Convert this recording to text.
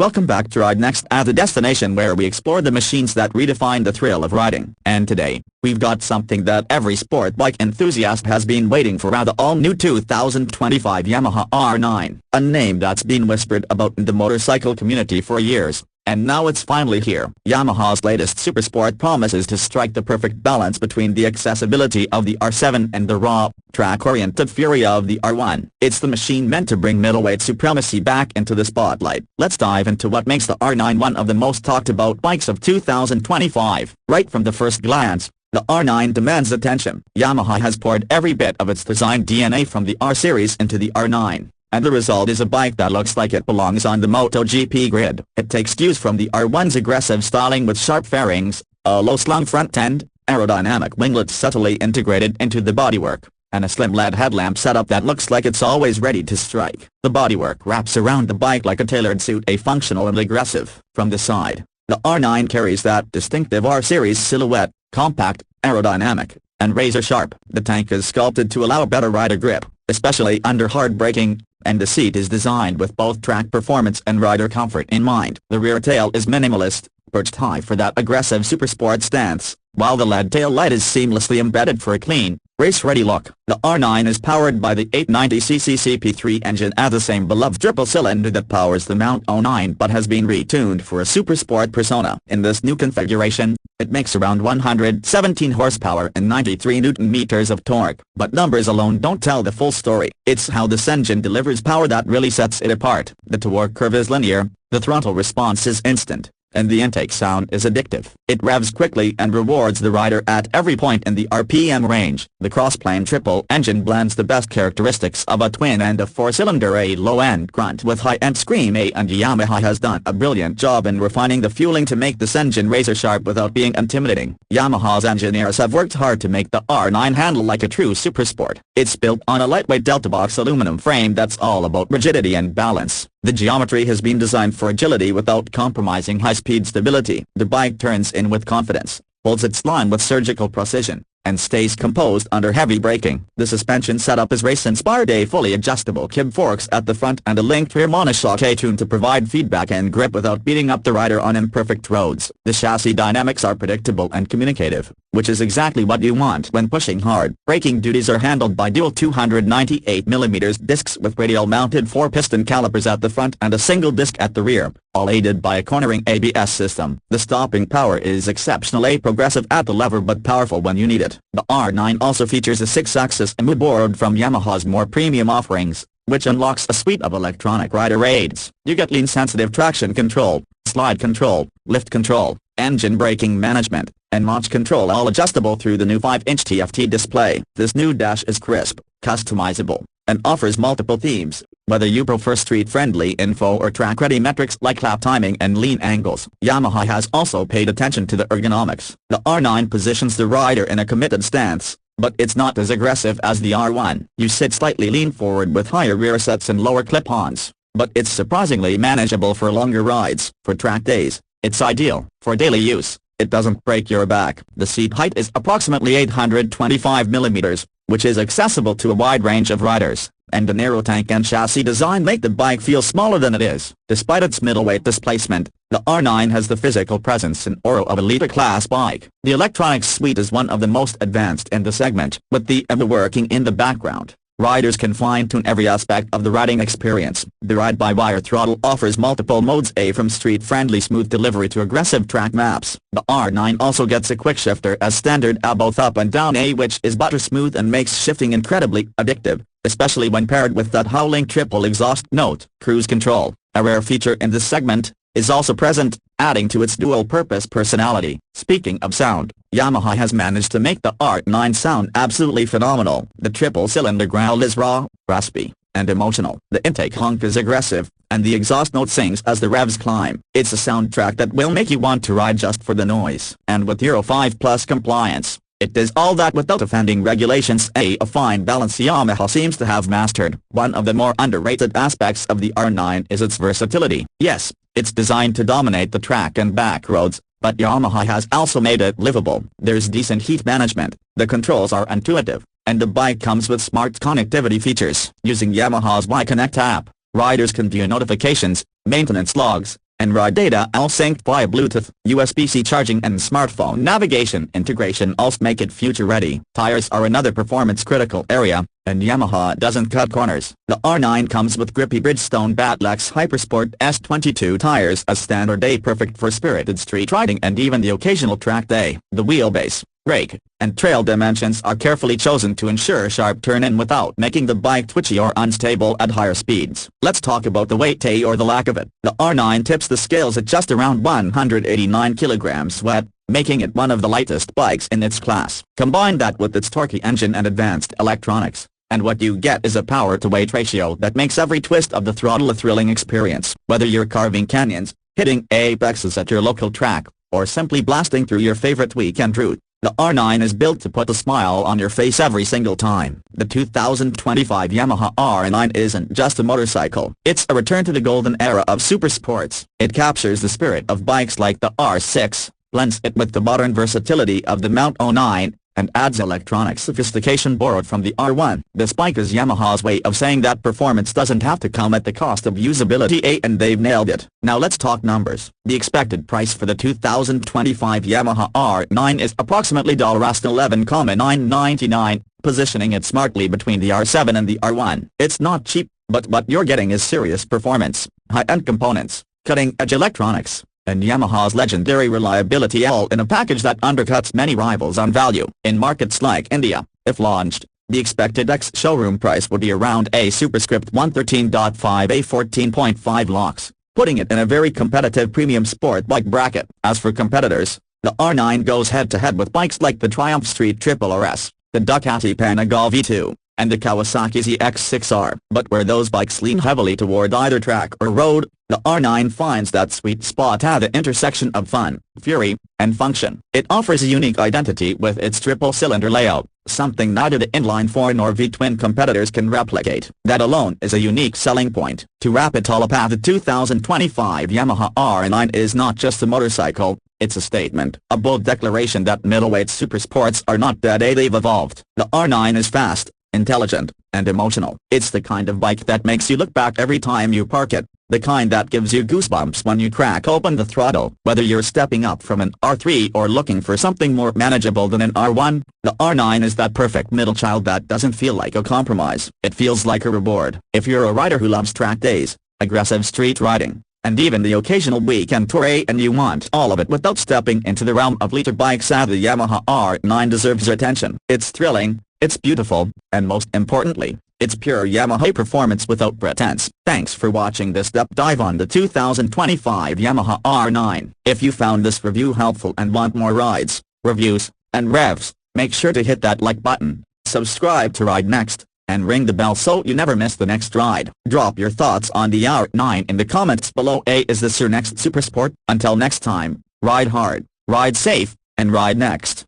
Welcome back to Ride Next, at the destination where we explore the machines that redefine the thrill of riding. And today, we've got something that every sport bike enthusiast has been waiting for: the all-new 2025 Yamaha R9, a name that's been whispered about in the motorcycle community for years. And now it's finally here. Yamaha's latest Supersport promises to strike the perfect balance between the accessibility of the R7 and the raw, track-oriented fury of the R1. It's the machine meant to bring middleweight supremacy back into the spotlight. Let's dive into what makes the R9 one of the most talked about bikes of 2025. Right from the first glance, the R9 demands attention. Yamaha has poured every bit of its design DNA from the R series into the R9. And the result is a bike that looks like it belongs on the MotoGP grid. It takes cues from the R1's aggressive styling with sharp fairings, a low-slung front end, aerodynamic winglets subtly integrated into the bodywork, and a slim LED headlamp setup that looks like it's always ready to strike. The bodywork wraps around the bike like a tailored suit, a functional and aggressive. From the side, the R9 carries that distinctive R-series silhouette, compact, aerodynamic, and razor-sharp. The tank is sculpted to allow better rider grip, especially under hard braking, and the seat is designed with both track performance and rider comfort in mind. The rear tail is minimalist, perched high for that aggressive supersport stance, while the LED tail light is seamlessly embedded for a clean, race-ready look. The R9 is powered by the 890cc CP3 engine at the same beloved triple-cylinder that powers the Mount 09 but has been retuned for a supersport persona. In this new configuration, it makes around 117 horsepower and 93 Nm of torque. But numbers alone don't tell the full story. It's how this engine delivers power that really sets it apart. The torque curve is linear, the throttle response is instant, and the intake sound is addictive. It revs quickly and rewards the rider at every point in the RPM range. The cross-plane triple engine blends the best characteristics of a twin and a four-cylinder, a low-end grunt with high-end scream, and Yamaha has done a brilliant job in refining the fueling to make this engine razor-sharp without being intimidating. Yamaha's engineers have worked hard to make the R9 handle like a true supersport. It's built on a lightweight Delta Box aluminum frame that's all about rigidity and balance. The geometry has been designed for agility without compromising high-speed stability. The bike turns in with confidence, holds its line with surgical precision, and stays composed under heavy braking. The suspension setup is race-inspired, a fully adjustable kib forks at the front and a linked rear monoshock A-tune to provide feedback and grip without beating up the rider on imperfect roads. The chassis dynamics are predictable and communicative, which is exactly what you want when pushing hard. Braking duties are handled by dual 298mm discs with radial-mounted 4-piston calipers at the front and a single disc at the rear, all aided by a cornering ABS system. The stopping power is exceptionally progressive at the lever but powerful when you need it. The R9 also features a 6-axis IMU board from Yamaha's more premium offerings, which unlocks a suite of electronic rider aids. You get lean-sensitive traction control, slide control, lift control, engine braking management, and launch control, all adjustable through the new 5-inch TFT display. This new dash is crisp, customizable, and offers multiple themes, whether you prefer street-friendly info or track-ready metrics like lap timing and lean angles. Yamaha has also paid attention to the ergonomics. The R9 positions the rider in a committed stance, but it's not as aggressive as the R1. You sit slightly lean forward with higher rear sets and lower clip-ons, but it's surprisingly manageable for longer rides. For track days, it's ideal. For daily use, it doesn't break your back. The seat height is approximately 825mm, which is accessible to a wide range of riders, and the narrow tank and chassis design make the bike feel smaller than it is. Despite its middleweight displacement, the R9 has the physical presence and aura of a leader-class bike. The electronics suite is one of the most advanced in the segment, with the EMA working in the background. Riders can fine-tune every aspect of the riding experience. The ride-by-wire throttle offers multiple modes, from street-friendly smooth delivery to aggressive track maps. The R9 also gets a quick shifter as standard, both up and down, which is butter smooth and makes shifting incredibly addictive, especially when paired with that howling triple exhaust note. Cruise control, a rare feature in this segment, is also present, adding to its dual-purpose personality. Speaking of sound, Yamaha has managed to make the R9 sound absolutely phenomenal. The triple-cylinder growl is raw, raspy, and emotional. The intake honk is aggressive, and the exhaust note sings as the revs climb. It's a soundtrack that will make you want to ride just for the noise. And with Euro 5+ compliance, it does all that without offending regulations, a fine balance Yamaha seems to have mastered. One of the more underrated aspects of the R9 is its versatility. Yes, it's designed to dominate the track and back roads, but Yamaha has also made it livable. There's decent heat management, the controls are intuitive, and the bike comes with smart connectivity features. Using Yamaha's Y Connect app, riders can view notifications, maintenance logs, and ride data all synced via Bluetooth, USB-C charging and smartphone navigation integration also make it future-ready. Tires are another performance-critical area, and Yamaha doesn't cut corners. The R9 comes with grippy Bridgestone Battlex Hypersport S22 tires as standard day, perfect for spirited street riding and even the occasional track day. The wheelbase, brake, and trail dimensions are carefully chosen to ensure sharp turn-in without making the bike twitchy or unstable at higher speeds. Let's talk about the weight or the lack of it. The R9 tips the scales at just around 189 kilograms wet, making it one of the lightest bikes in its class. Combine that with its torquey engine and advanced electronics, and what you get is a power-to-weight ratio that makes every twist of the throttle a thrilling experience. Whether you're carving canyons, hitting apexes at your local track, or simply blasting through your favorite weekend route, the R9 is built to put a smile on your face every single time. The 2025 Yamaha R9 isn't just a motorcycle. It's a return to the golden era of supersports. It captures the spirit of bikes like the R6, blends it with the modern versatility of the Mount 09, and adds electronic sophistication borrowed from the R1. This bike is Yamaha's way of saying that performance doesn't have to come at the cost of usability, and they've nailed it. Now let's talk numbers. The expected price for the 2025 Yamaha R9 is approximately $11,999, positioning it smartly between the R7 and the R1. It's not cheap, but what you're getting is serious performance, high-end components, cutting-edge electronics, and Yamaha's legendary reliability, all in a package that undercuts many rivals on value. In markets like India, if launched, the expected ex-showroom price would be around a superscript 113.5 a 14.5 lakhs, putting it in a very competitive premium sport bike bracket. As for competitors, the R9 goes head-to-head with bikes like the Triumph Street Triple RS, the Ducati Panigale V2, and the Kawasaki ZX-6R. But where those bikes lean heavily toward either track or road, the R9 finds that sweet spot at the intersection of fun, fury, and function. It offers a unique identity with its triple-cylinder layout, something neither the inline-4 nor V-twin competitors can replicate. That alone is a unique selling point. To wrap it all up, the 2025 Yamaha R9 is not just a motorcycle, it's a statement, a bold declaration that middleweight supersports are not dead, they've evolved. The R9 is fast, intelligent, and emotional. It's the kind of bike that makes you look back every time you park it, the kind that gives you goosebumps when you crack open the throttle. Whether you're stepping up from an R3 or looking for something more manageable than an R1, the R9 is that perfect middle child that doesn't feel like a compromise. It feels like a reward. If you're a rider who loves track days, aggressive street riding, and even the occasional weekend tour, and you want all of it without stepping into the realm of liter bikes, the Yamaha R9 deserves your attention. It's thrilling, it's beautiful, and most importantly, it's pure Yamaha performance without pretense. Thanks for watching this deep dive on the 2025 Yamaha R9. If you found this review helpful and want more rides, reviews, and revs, make sure to hit that like button, subscribe to Ride Next, and ring the bell so you never miss the next ride. Drop your thoughts on the R9 in the comments below. Is this your next Supersport? Until next time, ride hard, ride safe, and ride next.